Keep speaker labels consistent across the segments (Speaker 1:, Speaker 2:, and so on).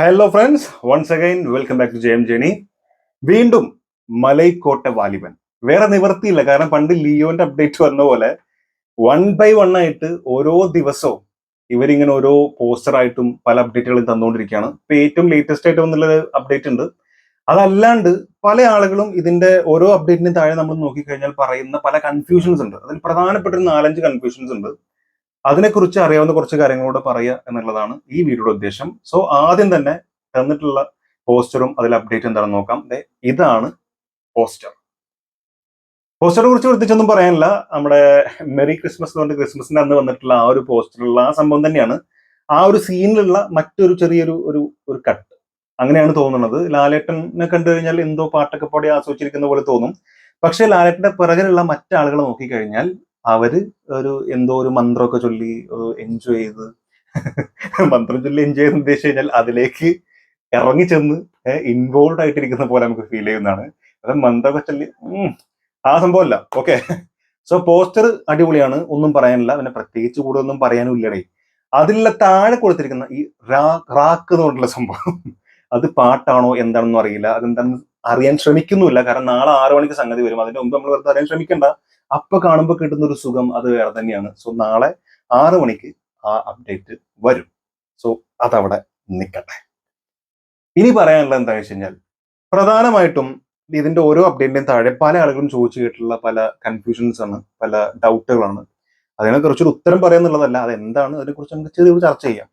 Speaker 1: Hello friends, once again welcome back to Jayam journey. വീണ്ടും മലൈക്കോട്ടെ വാലിബൻ. വേറെ നിവർത്തിയില്ല, കാരണം പണ്ട് ലിയോന്റെ അപ്ഡേറ്റ് വന്ന പോലെ 1 by 1 ആയിട്ട് ഓരോ ദിവസവും ഇവരിങ്ങനെ ഓരോ പോസ്റ്ററായിട്ടും പല അപ്ഡേറ്റുകളും തന്നുകൊണ്ടിരിക്കുകയാണ്. ഇപ്പൊ ഏറ്റവും ലേറ്റസ്റ്റ് ആയിട്ട് വന്നുള്ളൊരു അപ്ഡേറ്റ് ഉണ്ട്. അതല്ലാണ്ട് പല ആളുകളും ഇതിന്റെ ഓരോ അപ്ഡേറ്റിനും താഴെ നമ്മൾ നോക്കിക്കഴിഞ്ഞാൽ പറയുന്ന പല കൺഫ്യൂഷൻസ് ഉണ്ട്. അതിൽ പ്രധാനപ്പെട്ട ഒരു 4-5 കൺഫ്യൂഷൻസ് ഉണ്ട്. അതിനെക്കുറിച്ച് അറിയാവുന്ന കുറച്ച് കാര്യങ്ങളോട് പറയുക എന്നുള്ളതാണ് ഈ വീഡിയോയുടെ ഉദ്ദേശം. സോ ആദ്യം തന്നെ തന്നിട്ടുള്ള പോസ്റ്ററും അതിൽ അപ്ഡേറ്റ് എന്താണെന്ന് നോക്കാം. ഇതാണ് പോസ്റ്റർ. പോസ്റ്ററെ കുറിച്ച് പ്രത്യേകിച്ചൊന്നും പറയാനില്ല. നമ്മുടെ മെറി ക്രിസ്മസ് എന്ന് പറഞ്ഞ ക്രിസ്മസിന്റെ അന്ന് വന്നിട്ടുള്ള ആ ഒരു പോസ്റ്ററുള്ള ആ സംഭവം തന്നെയാണ്. ആ ഒരു സീനിലുള്ള മറ്റൊരു ചെറിയൊരു ഒരു ഒരു കട്ട് അങ്ങനെയാണ് തോന്നുന്നത്. ലാലേട്ടനെ കണ്ടു കഴിഞ്ഞാൽ എന്തോ പാട്ടൊക്കെ പാടി ആസ്വദിച്ചിരിക്കുന്ന പോലെ തോന്നും. പക്ഷെ ലാലേട്ടന്റെ പിറകിലുള്ള മറ്റാളുകളെ നോക്കിക്കഴിഞ്ഞാൽ അവര് എന്തോ ഒരു മന്ത്രമൊക്കെ ചൊല്ലി എൻജോയ് ചെയ്ത് മന്ത്രം ചൊല്ലി എൻജോയ് ചെയ്ത് ഉദ്ദേശിച്ചു കഴിഞ്ഞാൽ അതിലേക്ക് ഇറങ്ങി ചെന്ന് ഇൻവോൾവ് ആയിട്ടിരിക്കുന്ന പോലെ നമുക്ക് ഫീൽ ചെയ്യുന്നതാണ്. അത് മന്ത്രമൊക്കെ ചൊല്ലി ആ സംഭവമല്ല. ഓക്കെ, സോ പോസ്റ്റർ അടിപൊളിയാണ്, ഒന്നും പറയാനില്ല. പിന്നെ പ്രത്യേകിച്ച് കൂടുതലൊന്നും പറയാനും ഇല്ലടേ. അതിലുള്ള താഴെ കൊടുത്തിരിക്കുന്ന ഈ റാക്ക് എന്ന് പറഞ്ഞിട്ടുള്ള സംഭവം അത് പാട്ടാണോ എന്താണെന്നും അറിയില്ല. അതെന്താണെന്ന് അറിയാൻ ശ്രമിക്കുന്നുമില്ല, കാരണം നാളെ 6 മണിക്ക് സംഗതി വരും. അതിന്റെ മുമ്പ് നമ്മൾ വെറുതെ അറിയാൻ ശ്രമിക്കണ്ട. അപ്പൊ കാണുമ്പോൾ കിട്ടുന്ന ഒരു സുഖം അത് വേറെ തന്നെയാണ്. സോ നാളെ 6 മണിക്ക് ആ അപ്ഡേറ്റ് വരും. സോ അതവിടെ നിൽക്കട്ടെ. ഇനി പറയാനുള്ളത് എന്താണെന്ന് വെച്ച് കഴിഞ്ഞാൽ, പ്രധാനമായിട്ടും ഇതിന്റെ ഓരോ അപ്ഡേറ്റിന്റെയും താഴെ പല ആളുകളും ചോദിച്ചു കേട്ടിട്ടുള്ള പല കൺഫ്യൂഷൻസ് ആണ്, പല ഡൗട്ടുകളാണ്. അതിനെക്കുറിച്ചൊരു ഉത്തരം പറയാന്നുള്ളതല്ല, അതെന്താണ് അതിനെക്കുറിച്ച് നമുക്ക് ചെറിയൊരു ചർച്ച ചെയ്യാം.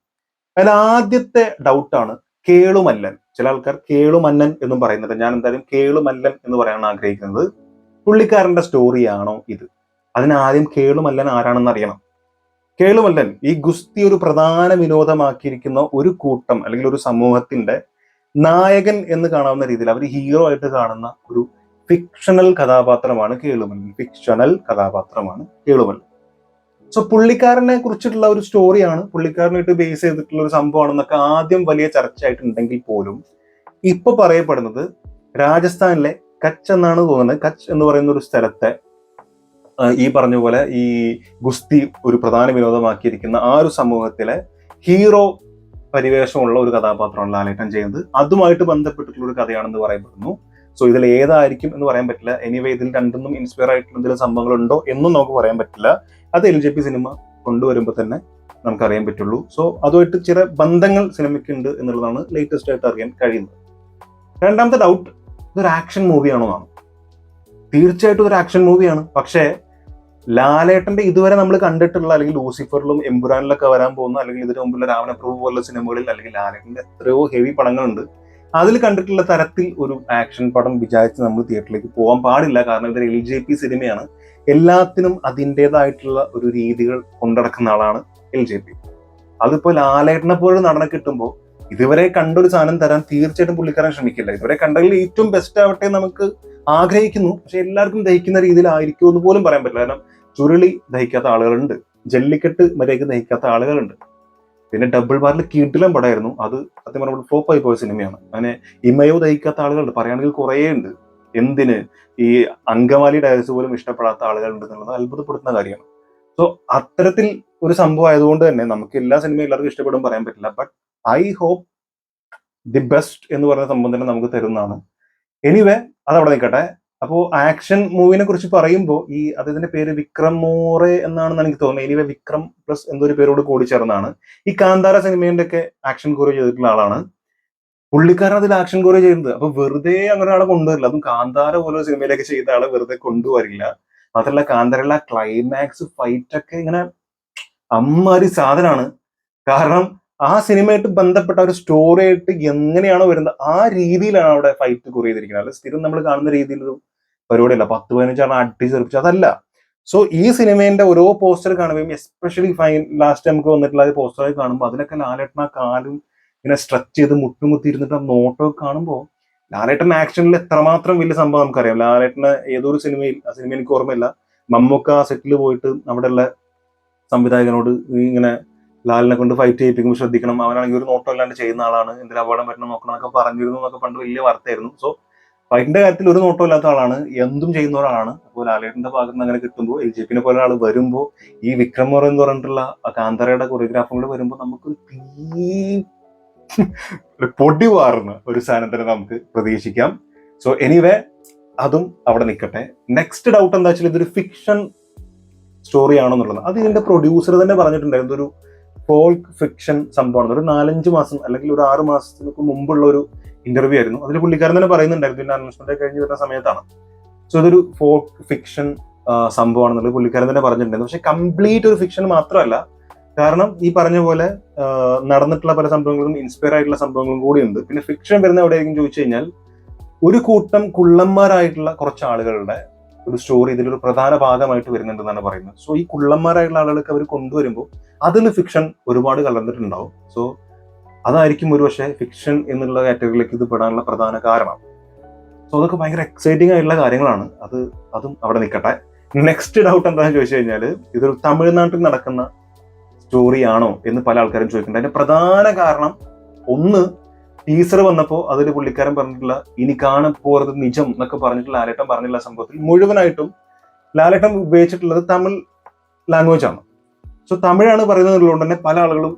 Speaker 1: അതിൽ ആദ്യത്തെ ഡൗട്ടാണ് കേളുമല്ലൻ. ചില ആൾക്കാർ കേളുമന്നൻ എന്നും പറയുന്നുണ്ട്. ഞാൻ എന്തായാലും കേളുമല്ലൻ എന്ന് പറയാനാണ് ആഗ്രഹിക്കുന്നത്. പുള്ളിക്കാരന്റെ സ്റ്റോറിയാണോ ഇത്? അതിനാദ്യം കേളുമല്ലൻ ആരാണെന്ന് അറിയണം. കേളുമല്ലൻ ഈ ഗുസ്തി ഒരു പ്രധാന വിനോദമാക്കിയിരിക്കുന്ന ഒരു കൂട്ടം അല്ലെങ്കിൽ ഒരു സമൂഹത്തിന്റെ നായകൻ എന്ന് കാണാവുന്ന രീതിയിൽ അവർ ഹീറോ ആയിട്ട് കാണുന്ന ഒരു ഫിക്ഷണൽ കഥാപാത്രമാണ് കേളുമല്ലൻ. ഫിക്ഷണൽ കഥാപാത്രമാണ് കേളുമല്ലൻ. സോ പുള്ളിക്കാരനെ കുറിച്ചിട്ടുള്ള ഒരു സ്റ്റോറിയാണ്, പുള്ളിക്കാരനായിട്ട് ബേസ് ചെയ്തിട്ടുള്ള ഒരു സംഭവമാണെന്നൊക്കെ ആദ്യം വലിയ ചർച്ചയായിട്ടുണ്ടെങ്കിൽ പോലും ഇപ്പൊ പറയപ്പെടുന്നത് രാജസ്ഥാനിലെ കച്ച് എന്നാണ് തോന്നുന്നത്. കച്ച് എന്ന് പറയുന്ന ഒരു സ്ഥലത്തെ ഈ പറഞ്ഞ പോലെ ഈ ഗുസ്തി ഒരു പ്രധാന വിനോദമാക്കിയിരിക്കുന്ന ആ ഒരു സമൂഹത്തിലെ ഹീറോ പരിവേഷമുള്ള ഒരു കഥാപാത്രമാണ് ലാലേട്ടൻ ചെയ്യുന്നത്. അതുമായിട്ട് ബന്ധപ്പെട്ടിട്ടുള്ള ഒരു കഥയാണെന്ന് പറയപ്പെടുന്നു. സോ ഇതിൽ ഏതായിരിക്കും എന്ന് പറയാൻ പറ്റില്ല. എനിവേ ഇതിൽ രണ്ടൊന്നും ഇൻസ്പയർ ആയിട്ടുള്ള എന്തെങ്കിലും സംഭവങ്ങളുണ്ടോ എന്നും നമുക്ക് പറയാൻ പറ്റില്ല. അത് LJP സിനിമ കൊണ്ടുവരുമ്പോൾ തന്നെ നമുക്കറിയാൻ പറ്റുള്ളൂ. സോ അതുമായിട്ട് ചില ബന്ധങ്ങൾ സിനിമയ്ക്കുണ്ട് എന്നുള്ളതാണ് ലേറ്റസ്റ്റ് ആയിട്ട് അറിയാൻ കഴിയുന്നത്. രണ്ടാമത്തെ ഡൗട്ട്, ഇതൊരു ആക്ഷൻ മൂവിയാണോ എന്നാണ്. തീർച്ചയായിട്ടും ഒരു ആക്ഷൻ മൂവിയാണ്. പക്ഷേ ലാലേട്ടന്റെ ഇതുവരെ നമ്മൾ കണ്ടിട്ടുള്ള അല്ലെങ്കിൽ ലൂസിഫറിലും എമ്പുരാനിലൊക്കെ വരാൻ പോകുന്ന അല്ലെങ്കിൽ ഇതിനു മുമ്പുള്ള രാവണപ്രഭു പോലുള്ള സിനിമകളിൽ അല്ലെങ്കിൽ ലാലേട്ടന്റെ എത്രയോ ഹെവി പടങ്ങളുണ്ട്, അതിൽ കണ്ടിട്ടുള്ള തരത്തിൽ ഒരു ആക്ഷൻ പടം വിചാരിച്ച് നമ്മൾ തിയേറ്ററിലേക്ക് പോകാൻ പാടില്ല. കാരണം ഇതൊരു LJP സിനിമയാണ്. എല്ലാത്തിനും അതിൻ്റെതായിട്ടുള്ള ഒരു രീതികൾ കൊണ്ടടക്കുന്ന ആളാണ് LJP. അതിപ്പോ ലാലേട്ടനെ പോലെ നടനെ കിട്ടുമ്പോൾ ഇതുവരെ കണ്ടൊരു സാധനം തരാൻ തീർച്ചയായിട്ടും പുള്ളിക്കാരൻ ശ്രമിക്കില്ല. ഇതുവരെ കണ്ടതിൽ ഏറ്റവും ബെസ്റ്റ് ആവട്ടെ നമുക്ക് ആഗ്രഹിക്കുന്നു. പക്ഷെ എല്ലാവർക്കും ദഹിക്കുന്ന രീതിയിലായിരിക്കും എന്ന് പോലും പറയാൻ പറ്റില്ല. കാരണം ചുരുളി ദഹിക്കാത്ത ആളുകളുണ്ട്, ജല്ലിക്കെട്ട് മര്യാദയ്ക്ക് ദഹിക്കാത്ത ആളുകളുണ്ട്. പിന്നെ ഡബിൾ ബാറിൽ കിടിലം പടമായിരുന്നു, അത് സത്യം പറഞ്ഞാൽ ഫ്ലോപ്പ് ആയി പോയ സിനിമയാണ്. അങ്ങനെ ഇമയോ ദഹിക്കാത്ത ആളുകളുണ്ട്, പറയുകയാണെങ്കിൽ കുറേ ഉണ്ട്. എന്തിന് ഈ അങ്കമാലി ഡയറീസ് പോലും ഇഷ്ടപ്പെടാത്ത ആളുകളുണ്ട് എന്നുള്ളത് അത്ഭുതപ്പെടുത്തുന്ന കാര്യമാണ്. സോ അത്തരത്തിൽ ഒരു സംഭവം ആയതുകൊണ്ട് തന്നെ നമുക്ക് എല്ലാ സിനിമയും എല്ലാവർക്കും ഇഷ്ടപ്പെടും പറയാൻ പറ്റില്ല. But I hope the best എന്ന് പറയുന്ന സംഭവം തന്നെ നമുക്ക് തരുന്നതാണ്. എനിവേ അതവിടെ നിൽക്കട്ടെ. അപ്പോൾ ആക്ഷൻ മൂവിനെ കുറിച്ച് പറയുമ്പോൾ അതിന്റെ പേര് വിക്രം മോറെ എന്നാണെന്ന് എനിക്ക് തോന്നുന്നത്. എനിവേ വിക്രം പ്ലസ് എന്തൊരു പേരോട് കൂടി ചേർന്നാണ്. ഈ കാന്താര സിനിമേന്റെ ഒക്കെ ആക്ഷൻ കോറിയോ ചെയ്തിട്ടുള്ള ആളാണ് പുള്ളിക്കാരൻ. അതിൽ ആക്ഷൻ കോറിയോ ചെയ്യുന്നത്. അപ്പൊ വെറുതെ അങ്ങനെ ആളെ കൊണ്ടുവരില്ല. അതും കാന്താര പോലെ സിനിമയിലൊക്കെ ചെയ്ത ആളെ വെറുതെ കൊണ്ടുവരില്ല. മാത്രമല്ല കാന്താരയുള്ള ക്ലൈമാക്സ് ഫൈറ്റ് ഒക്കെ ഇങ്ങനെ അമ്മാതിരി സാധനമാണ്. കാരണം ആ സിനിമയായിട്ട് ബന്ധപ്പെട്ട ഒരു സ്റ്റോറി ആയിട്ട് എങ്ങനെയാണോ വരുന്നത് ആ രീതിയിലാണ് അവിടെ ഫൈറ്റ് കുറി ചെയ്തിരിക്കുന്നത്. അല്ല സ്ഥിരം നമ്മൾ കാണുന്ന രീതിയിലൊരു പരിപാടിയല്ല. 10-15 അടിച്ചെറിപ്പിച്ചു അതല്ല. സോ ഈ സിനിമേന്റെ ഓരോ പോസ്റ്റർ കാണുമ്പോൾ എസ്പെഷ്യലി ലാസ്റ്റ് നമുക്ക് വന്നിട്ടുള്ള പോസ്റ്റർ കാണുമ്പോൾ അതിലൊക്കെ ലാലേട്ടൻ ആ കാലും ഇങ്ങനെ സ്ട്രെച്ച് ചെയ്ത് മുട്ടുമുത്തി ഇരുന്നിട്ട് ആ നോട്ടൊക്കെ കാണുമ്പോൾ ലാലേട്ടൻ ആക്ഷനിൽ എത്രമാത്രം വലിയ സംഭവം നമുക്കറിയാം. ലാലേട്ടന് ഏതൊരു സിനിമയിൽ, ആ സിനിമ എനിക്ക് ഓർമ്മയില്ല, മമ്മൂക്ക സെറ്റിൽ പോയിട്ട് അവിടെയുള്ള സംവിധായകനോട് ഇങ്ങനെ ലാലിനെ കൊണ്ട് ഫൈറ്റ് ചെയ്യിപ്പിക്കുമ്പോൾ ശ്രദ്ധിക്കണം, അവനാണെങ്കിൽ ഒരു നോട്ടം ഇല്ലാണ്ട് ചെയ്യുന്ന ആളാണ്, എന്തിനാ അപകടം പറ്റണം നോക്കണം എന്നൊക്കെ പറഞ്ഞിരുന്നു എന്നൊക്കെ പണ്ട് വലിയ വാർത്തയായിരുന്നു. സോ ഫൈറ്റിന്റെ കാര്യത്തിൽ ഒരു നോട്ടം ഇല്ലാത്ത ആളാണ്, എന്തും ചെയ്യുന്ന ഒരാളാണ്. അപ്പോൾ ലാലേട്ടന്റെ ഭാഗത്ത് നിന്ന് അങ്ങനെ കിട്ടുമ്പോൾ LJP പോലെ ആൾ വരുമ്പോൾ ഈ വിക്രം മോറ എന്ന് പറഞ്ഞിട്ടുള്ള കാന്താരയുടെ കൊറിയോഗ്രാഫുകൾ വരുമ്പോൾ നമുക്കൊരു ഒരു പൊടി വാറുന്ന ഒരു സാധനം തന്നെ നമുക്ക് പ്രതീക്ഷിക്കാം. സോ എനിവേ അതും അവിടെ നിൽക്കട്ടെ. നെക്സ്റ്റ് ഡൗട്ട് എന്താ വെച്ചാൽ ഇതൊരു ഫിക്ഷൻ സ്റ്റോറി ആണെന്നുള്ളത്. അത് ഇതിന്റെ പ്രൊഡ്യൂസർ തന്നെ പറഞ്ഞിട്ടുണ്ടായിരുന്നു, ഒരു ഫോൾക്ക് ഫിക്ഷൻ സംഭവമാണ്. ഒരു 4-5 മാസം അല്ലെങ്കിൽ ഒരു 6 മാസത്തിന് മുമ്പുള്ള ഒരു ഇന്റർവ്യൂ ആയിരുന്നു. അതിൽ പുള്ളിക്കാരൻ തന്നെ പറയുന്നുണ്ടായിരുന്നു, പിന്നെ അനൗൺസ്മെന്റ് കഴിഞ്ഞ് വരുന്ന സമയത്താണ്. സോ ഇതൊരു ഫോൾക്ക് ഫിക്ഷൻ സംഭവമാണെന്നുള്ളത് പുള്ളിക്കാരൻ തന്നെ പറഞ്ഞിട്ടുണ്ടായിരുന്നു. പക്ഷെ കംപ്ലീറ്റ് ഒരു ഫിക്ഷൻ മാത്രമല്ല, കാരണം ഈ പറഞ്ഞ പോലെ നടന്നിട്ടുള്ള പല സംഭവങ്ങളും ഇൻസ്പയർ ആയിട്ടുള്ള സംഭവങ്ങളും കൂടി ഉണ്ട്. പിന്നെ ഫിക്ഷൻ വരുന്ന എവിടെയായിരിക്കും ചോദിച്ചു കഴിഞ്ഞാൽ, ഒരു കൂട്ടം കുള്ളന്മാരായിട്ടുള്ള കുറച്ച് ആളുകളുടെ ഒരു സ്റ്റോറി ഇതിലൊരു പ്രധാന ഭാഗമായിട്ട് വരുന്നുണ്ടെന്നാണ് പറയുന്നത്. സോ ഈ കുള്ളന്മാരായിട്ടുള്ള ആളുകൾക്ക് അവർ കൊണ്ടുവരുമ്പോൾ അതിൽ ഫിക്ഷൻ ഒരുപാട് കലർന്നിട്ടുണ്ടാവും. സോ അതായിരിക്കും ഒരുപക്ഷെ ഫിക്ഷൻ എന്നുള്ള കാറ്റഗറിയിലേക്ക് ഇത് പെടാനുള്ള പ്രധാന കാരണം. സോ അതൊക്കെ ഭയങ്കര എക്സൈറ്റിംഗ് ആയിട്ടുള്ള കാര്യങ്ങളാണ്. അതും അവിടെ നിൽക്കട്ടെ. നെക്സ്റ്റ് ഡൗട്ട് എന്താണെന്ന് ചോദിച്ചു കഴിഞ്ഞാൽ, ഇതൊരു തമിഴ്നാട്ടിൽ നടക്കുന്ന സ്റ്റോറി ആണോ എന്ന് പല ആൾക്കാരും ചോദിക്കുന്നുണ്ട്. അതിന്റെ പ്രധാന കാരണം, ഒന്ന്, ടീസർ വന്നപ്പോൾ അതിൽ പുള്ളിക്കാരൻ പറഞ്ഞിട്ടുള്ള ഇനി കാണപ്പോറത് നിജം എന്നൊക്കെ പറഞ്ഞിട്ട് ലാലേട്ടൻ പറഞ്ഞിട്ടുള്ള സംഭവത്തിൽ മുഴുവനായിട്ടും ലാലേട്ടൻ ഉപയോഗിച്ചിട്ടുള്ളത് തമിഴ് ലാംഗ്വേജ് ആണ്. സോ തമിഴാണ് പറയുന്നതുകൊണ്ട് തന്നെ പല ആളുകളും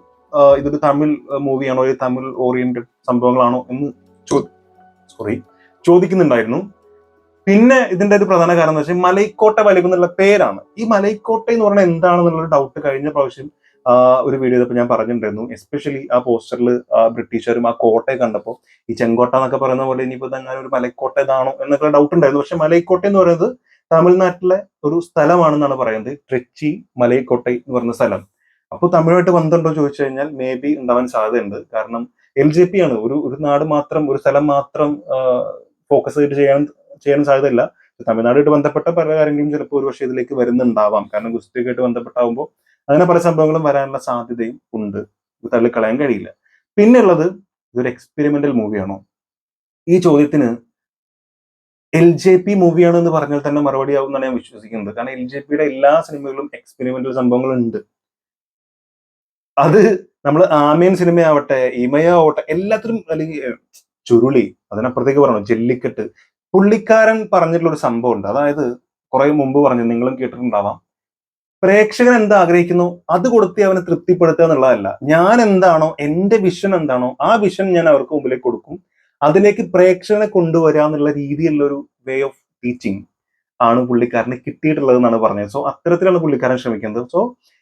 Speaker 1: ഇതൊരു തമിഴ് മൂവിയാണോ, ഒരു തമിഴ് ഓറിയന്റഡ് സംഭവങ്ങളാണോ എന്ന് ചോദിക്കുന്നുണ്ടായിരുന്നു. പിന്നെ ഇതിന്റെ ഒരു പ്രധാന കാരണം എന്ന് വെച്ചാൽ മലൈക്കോട്ട വലിവ് എന്നുള്ള പേരാണ്. ഈ മലൈക്കോട്ട എന്ന് പറഞ്ഞാൽ എന്താണെന്നുള്ള ഡൗട്ട് കഴിഞ്ഞ പ്രാവശ്യം ഒരു വീഡിയോ ചെയ്തപ്പോൾ ഞാൻ പറഞ്ഞിട്ടുണ്ടായിരുന്നു. എസ്പെഷ്യലി ആ പോസ്റ്ററിൽ ബ്രിട്ടീഷുകാരും ആ കോട്ടയെ കണ്ടപ്പോൾ ഈ ചെങ്കോട്ട എന്നൊക്കെ പറയുന്ന പോലെ ഇനിയിപ്പോൾ അങ്ങനെ ഒരു മലൈക്കോട്ട ഇതാണോ എന്നൊക്കെ ഡൗട്ട് ഉണ്ടായിരുന്നു. പക്ഷെ മലൈക്കോട്ട എന്ന് പറയുന്നത് തമിഴ്നാട്ടിലെ ഒരു സ്ഥലമാണെന്നാണ് പറയുന്നത്. ട്രിച്ചി മലൈക്കോട്ടൈ എന്ന് പറയുന്ന സ്ഥലം. അപ്പോൾ തമിഴുമായിട്ട് ബന്ധമുണ്ടോ ചോദിച്ചു കഴിഞ്ഞാൽ മേ ബി ഉണ്ടാവാൻ സാധ്യതയുണ്ട്. കാരണം LJP ആണ്, ഒരു നാട് മാത്രം, ഒരു സ്ഥലം മാത്രം ഫോക്കസ് ചെയ്തിട്ട് ചെയ്യാൻ സാധ്യതയില്ല. തമിഴ്നാടുമായിട്ട് ബന്ധപ്പെട്ട പല കാര്യങ്ങളും ചിലപ്പോൾ ഒരു പക്ഷേ ഇതിലേക്ക് വരുന്നുണ്ടാവാം. കാരണം ഗുസ്തിയൊക്കെയായിട്ട് ബന്ധപ്പെട്ടാവുമ്പോൾ അങ്ങനെ പല സംഭവങ്ങളും വരാനുള്ള സാധ്യതയും ഉണ്ട്, തള്ളിക്കളയാൻ കഴിയില്ല. പിന്നെ ഉള്ളത്, ഇതൊരു എക്സ്പെരിമെന്റൽ മൂവിയാണോ? ഈ ചോദ്യത്തിന് LJP മൂവിയാണ് എന്ന് പറഞ്ഞാൽ തന്നെ മറുപടി ആവും എന്നാണ് ഞാൻ വിശ്വസിക്കുന്നത്. കാരണം LJPയുടെ എല്ലാ സിനിമകളിലും എക്സ്പെരിമെന്റൽ സംഭവങ്ങളുണ്ട്. അത് നമ്മൾ ആമയൻ സിനിമയാവട്ടെ, ഇമയാവട്ടെ, എല്ലാത്തിലും, അല്ലെങ്കിൽ ചുരുളി, അതിനപ്പുറത്തേക്ക് പറഞ്ഞു ജല്ലിക്കെട്ട്, പുള്ളിക്കാരൻ പറഞ്ഞിട്ടുള്ള ഒരു സംഭവം ഉണ്ട്. അതായത് കുറെ മുമ്പ് പറഞ്ഞു, നിങ്ങളും കേട്ടിട്ടുണ്ടാവാം, പ്രേക്ഷകൻ എന്താ ആഗ്രഹിക്കുന്നു അത് കൊടുത്ത് അവനെ തൃപ്തിപ്പെടുത്തുക എന്നുള്ളതല്ല. ഞാൻ എന്താണോ, എന്റെ വിഷൻ എന്താണോ ആ വിഷൻ ഞാൻ അവർക്ക് മുമ്പിലേക്ക് കൊടുക്കും. അതിലേക്ക് പ്രേക്ഷകനെ കൊണ്ടുവരിക എന്നുള്ള രീതിയിലുള്ള ഒരു വേ ഓഫ് ടീച്ചിങ് ആണ് പുള്ളിക്കാരന് കിട്ടിയിട്ടുള്ളത് എന്നാണ് പറഞ്ഞത്. സോ അത്തരത്തിലാണ് പുള്ളിക്കാരൻ ശ്രമിക്കുന്നത്. സോ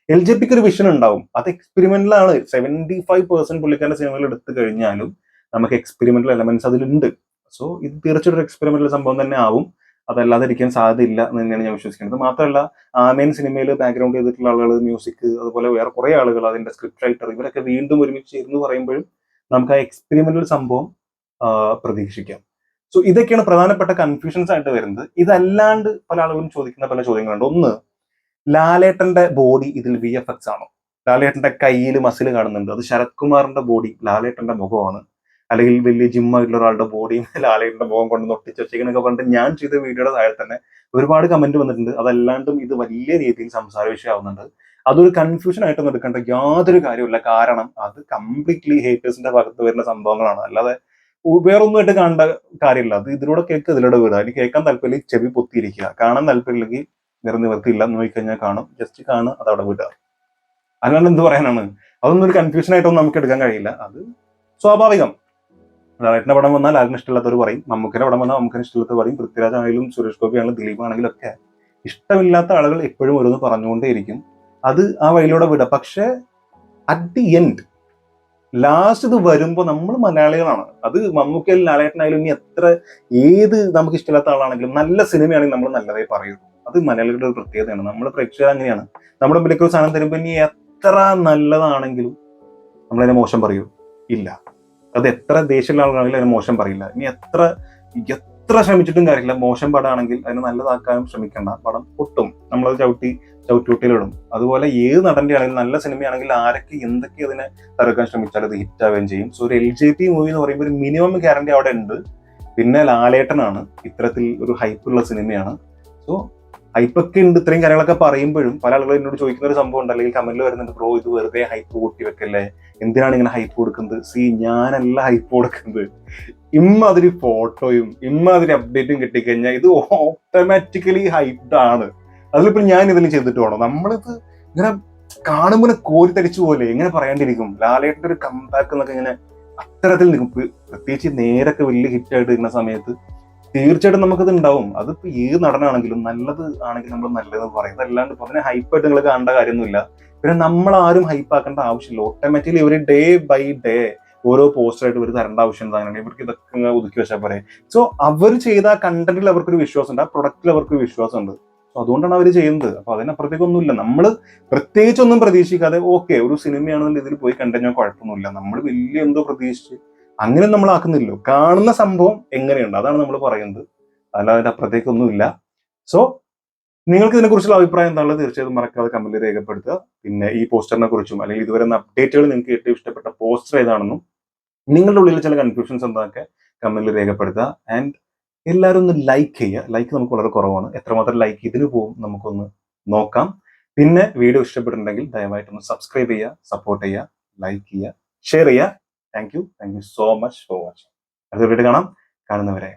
Speaker 1: LJPക്ക് ഒരു വിഷൻ ഉണ്ടാവും, അത് എക്സ്പെരിമെന്റലാണ്. 75% പുള്ളിക്കാരന്റെ സിനിമകൾ എടുത്തു കഴിഞ്ഞാലും നമുക്ക് എക്സ്പെരിമെന്റൽ എലമെന്റ്സ് അതിലുണ്ട്. സോ ഇത് തീർച്ചയായിട്ടും ഒരു എക്സ്പെരിമെന്റൽ സംഭവം തന്നെ ആവും. അതല്ലാതെ ഇരിക്കാൻ സാധ്യതയില്ല എന്ന് തന്നെയാണ് ഞാൻ വിശ്വസിക്കുന്നത്. മാത്രമല്ല, ആമേൻ സിനിമയിൽ ബാക്ക്ഗ്രൗണ്ട് ചെയ്തിട്ടുള്ള ആളുകൾ, മ്യൂസിക്, അതുപോലെ വേറെ കുറെ ആളുകൾ, അതിന്റെ സ്ക്രിപ്റ്റ് റൈറ്റർ, ഇവരൊക്കെ വീണ്ടും ഒരുമിച്ച് ചേർന്ന് പറയുമ്പോഴും നമുക്ക് ആ എക്സ്പെരിമെന്റൽ സംഭവം പ്രതീക്ഷിക്കാം. സോ ഇതൊക്കെയാണ് പ്രധാനപ്പെട്ട കൺഫ്യൂഷൻസ് ആയിട്ട് വരുന്നത്. ഇതല്ലാണ്ട് പല ആളുകളും ചോദിക്കുന്ന പല ചോദ്യങ്ങളുണ്ട്. ഒന്ന്, ലാലേട്ടന്റെ ബോഡി ഇതിൽ VFX ആണോ? ലാലേട്ടന്റെ കയ്യിൽ മസിൽ കാണുന്നുണ്ട്, അത് ശരത് കുമാറിന്റെ ബോഡി ലാലേട്ടന്റെ മുഖമാണ്, അല്ലെങ്കിൽ വലിയ ജിമ്മായിട്ടുള്ള ഒരാളുടെ ബോഡിയും ലാലേട്ടന്റെ മുഖം കൊണ്ട് ഒട്ടിച്ച് വെച്ചേക്കുന്നൊക്കെ പറഞ്ഞിട്ട് ഞാൻ ചെയ്ത വീഡിയോയുടെ താഴെ തന്നെ ഒരുപാട് കമന്റ് വന്നിട്ടുണ്ട്. അതല്ലാണ്ടും ഇത് വലിയ രീതിയിൽ സംസാര വിഷയമാവുന്നുണ്ട്. അതൊരു കൺഫ്യൂഷൻ ആയിട്ടൊന്നും എടുക്കേണ്ട യാതൊരു കാര്യമില്ല. കാരണം അത് കംപ്ലീറ്റ്ലി ഹേറ്റേഴ്സിന്റെ ഭാഗത്ത് വരുന്ന സംഭവങ്ങളാണ്. അല്ലാതെ വേറൊന്നുമായിട്ട് കാണേണ്ട കാര്യമില്ല. അത് ഇതിലൂടെ കേൾക്കുക, ഇതിലൂടെ വിടുക. അതിന് കേൾക്കാൻ താല്പര്യം ചെവി പൊത്തിയിരിക്കുക, കാണാൻ താല്പര്യമില്ലെങ്കിൽ വേറെ നിവർത്തിയില്ല, നോക്കിക്കഴിഞ്ഞാൽ കാണും, ജസ്റ്റ് കാണുക, അതവിടെ വിടുക. അല്ലാണ്ട് എന്ത് പറയാനാണ്? അതൊന്നും ഒരു കൺഫ്യൂഷൻ ആയിട്ടൊന്നും നമുക്ക് എടുക്കാൻ കഴിയില്ല. അത് സ്വാഭാവികം. ലാലേട്ടന്റെ പടം വന്നാൽ ലാലിന് ഇഷ്ടമില്ലാത്തവർ പറയും, മമ്മൂക്കിന്റെ പടം വന്നാൽ മമ്മൂക്കിന് ഇഷ്ടമില്ലാത്തവർ പറയും, പൃഥ്വിരാജ് ആണെങ്കിലും സുരേഷ് ഗോപി ആണെങ്കിലും ദിലീപ് ആണെങ്കിലും ഒക്കെ ഇഷ്ടമില്ലാത്ത ആളുകൾ എപ്പോഴും ഓരോന്ന് പറഞ്ഞുകൊണ്ടേയിരിക്കും. അത് ആ വഴിയിലൂടെ വിടുക. പക്ഷെ അറ്റ് ദി എൻഡ് ലാസ്റ്റ് ഇത് വരുമ്പോൾ നമ്മൾ മലയാളികളാണ്. അത് മമ്മൂക്കയിൽ ലാലേട്ടനായാലും ഇനി ഏത് നമുക്ക് ഇഷ്ടമില്ലാത്ത ആളാണെങ്കിലും നല്ല സിനിമയാണെങ്കിൽ നമ്മൾ നല്ലതേ പറയുള്ളൂ. അത് മലയാളികളുടെ ഒരു പ്രത്യേകതയാണ്. നമ്മൾ പ്രേക്ഷകർ അങ്ങനെയാണ്. നമ്മുടെ മുമ്പിലേക്ക് ഒരു സാധനം തരുമ്പോൾ ഇനി എത്ര നല്ലതാണെങ്കിലും നമ്മളതിനെ മോശം പറയൂ? ഇല്ല. അത് എത്ര ദേശീയ ആളുകളാണെങ്കിലും അതിനെ മോശം പറയില്ല. ഇനി എത്ര ശ്രമിച്ചിട്ടും കാര്യമില്ല. മോശം പടമാണെങ്കിൽ അതിനെ നല്ലതാക്കാനും ശ്രമിക്കേണ്ട. പടം പൊട്ടും, നമ്മളത് ചവിട്ടൂട്ടിയിലിടും. അതുപോലെ ഏത് നടന്റെ ആണെങ്കിലും നല്ല സിനിമയാണെങ്കിൽ ആരൊക്കെ എന്തൊക്കെ അതിനെ തകർക്കാൻ ശ്രമിച്ചാൽ അത് ഹിറ്റ് ആവുകയും ചെയ്യും. സോ ഒരു LJP മൂവി എന്ന് പറയുമ്പോൾ ഒരു മിനിമം ഗ്യാരണ്ടി അവിടെ ഉണ്ട്. പിന്നെ ലാലേട്ടനാണ്, ഇത്തരത്തിൽ ഒരു ഹൈപ്പുള്ള സിനിമയാണ്. സോ ഹൈപ്പൊക്കെ ഉണ്ട്. ഇത്രയും കാര്യങ്ങളൊക്കെ പറയുമ്പോഴും പല ആളുകളും എന്നോട് ചോദിക്കുന്ന ഒരു സംഭവം ഉണ്ട്, അല്ലെങ്കിൽ കമന്റിൽ വരുന്നുണ്ട്, ബ്രോ ഇത് വെറുതെ ഹൈപ്പ് കൂട്ടി വെക്കല്ലേ, എന്തിനാണ് ഇങ്ങനെ ഹൈപ്പ് കൊടുക്കുന്നത്? ഞാനല്ല ഹൈപ്പ് കൊടുക്കുന്നത്. ഇമ്മാതിരി ഫോട്ടോയും ഇമ്മാതിരി അപ്ഡേറ്റും കിട്ടിക്കഴിഞ്ഞാൽ ഇത് ഓട്ടോമാറ്റിക്കലി ഹൈപ്ഡ് ആണ്. അതിലിപ്പോൾ ഞാൻ ഇതിൽ ചെയ്തിട്ട് വേണം. നമ്മളിത് ഇങ്ങനെ കാണുമ്പോൾ കോരി തരിച്ചു പോലെ എങ്ങനെ പറയാണ്ടിരിക്കും? ലാലേട്ടന്റെ ഒരു കംബാക്ക് എന്നൊക്കെ ഇങ്ങനെ അത്തരത്തിൽ നിൽക്കും. പ്രത്യേകിച്ച് നേരൊക്കെ വലിയ ഹിറ്റ് ആയിട്ട് നിൽക്കുന്ന സമയത്ത് തീർച്ചയായിട്ടും നമുക്കത് ഉണ്ടാവും. അതിപ്പോ ഏത് നടനാണെങ്കിലും നല്ലത് ആണെങ്കിൽ നമ്മൾ നല്ലതെന്ന് പറയും. അതല്ലാണ്ട് ഇപ്പൊ അതിനെ ഹൈപ്പായിട്ട് നിങ്ങൾ കാണേണ്ട കാര്യമൊന്നുമില്ല. പിന്നെ നമ്മൾ ആരും ഹൈപ്പ് ആക്കേണ്ട ആവശ്യമില്ല. ഓട്ടോമാറ്റിക്കലി ഇവർ ഡേ ബൈ ഡേ ഓരോ പോസ്റ്ററായിട്ട് ഇവർ തരേണ്ട ആവശ്യം എന്താണ്? ഇവർക്ക് ഇതൊക്കെ ഒതുക്കി വെച്ചാൽ പറയും. സോ അവർ ചെയ്ത ആ കണ്ടന്റിൽ അവർക്കൊരു വിശ്വാസമുണ്ട്, ആ പ്രൊഡക്റ്റിൽ അവർക്ക് വിശ്വാസമുണ്ട്. സോ അതുകൊണ്ടാണ് അവർ ചെയ്യുന്നത്. അപ്പൊ അതിനപ്പുറത്തേക്കൊന്നുമില്ല. നമ്മൾ പ്രത്യേകിച്ചൊന്നും പ്രതീക്ഷിക്കാതെ ഓക്കെ ഒരു സിനിമയാണെന്നുള്ള ഇതിൽ പോയി കണ്ടുകഴിഞ്ഞാൽ കുഴപ്പമൊന്നുമില്ല. നമ്മൾ വലിയ എന്തോ പ്രതീക്ഷിച്ച് അങ്ങനെ നമ്മൾ ആക്കുന്നില്ലോ. കാണുന്ന സംഭവം എങ്ങനെയുണ്ട് അതാണ് നമ്മൾ പറയുന്നത്. അല്ലാതെ അതിന്റെ അപ്പുറത്തേക്കൊന്നുമില്ല. സോ നിങ്ങൾക്ക് ഇതിനെക്കുറിച്ചുള്ള അഭിപ്രായം എന്താണുള്ളത് തീർച്ചയായും മറക്കാതെ കമന്റിൽ രേഖപ്പെടുത്തുക. പിന്നെ ഈ പോസ്റ്ററിനെ കുറിച്ചും അല്ലെങ്കിൽ ഇതുവരെ അപ്ഡേറ്റുകൾ നിങ്ങൾക്ക് ഏറ്റവും ഇഷ്ടപ്പെട്ട പോസ്റ്റർ ഏതാണെന്നും നിങ്ങളുടെ ഉള്ളിൽ ചില കൺഫ്യൂഷൻസ് എന്താക്കെ കമന്റിൽ രേഖപ്പെടുത്തുക. ആൻഡ് എല്ലാവരും ഒന്ന് ലൈക്ക് ചെയ്യുക. ലൈക്ക് നമുക്ക് വളരെ കുറവാണ്. എത്രമാത്രം ലൈക്ക് ഇതിന് പോകും നമുക്കൊന്ന് നോക്കാം. പിന്നെ വീഡിയോ ഇഷ്ടപ്പെട്ടിട്ടുണ്ടെങ്കിൽ ദയവായിട്ടൊന്ന് സബ്സ്ക്രൈബ് ചെയ്യുക, സപ്പോർട്ട് ചെയ്യുക, ലൈക്ക് ചെയ്യുക, ഷെയർ ചെയ്യുക. Thank you so much for watching. അടുത്ത വീഡിയോ കാണാം. കാണുന്നവരെ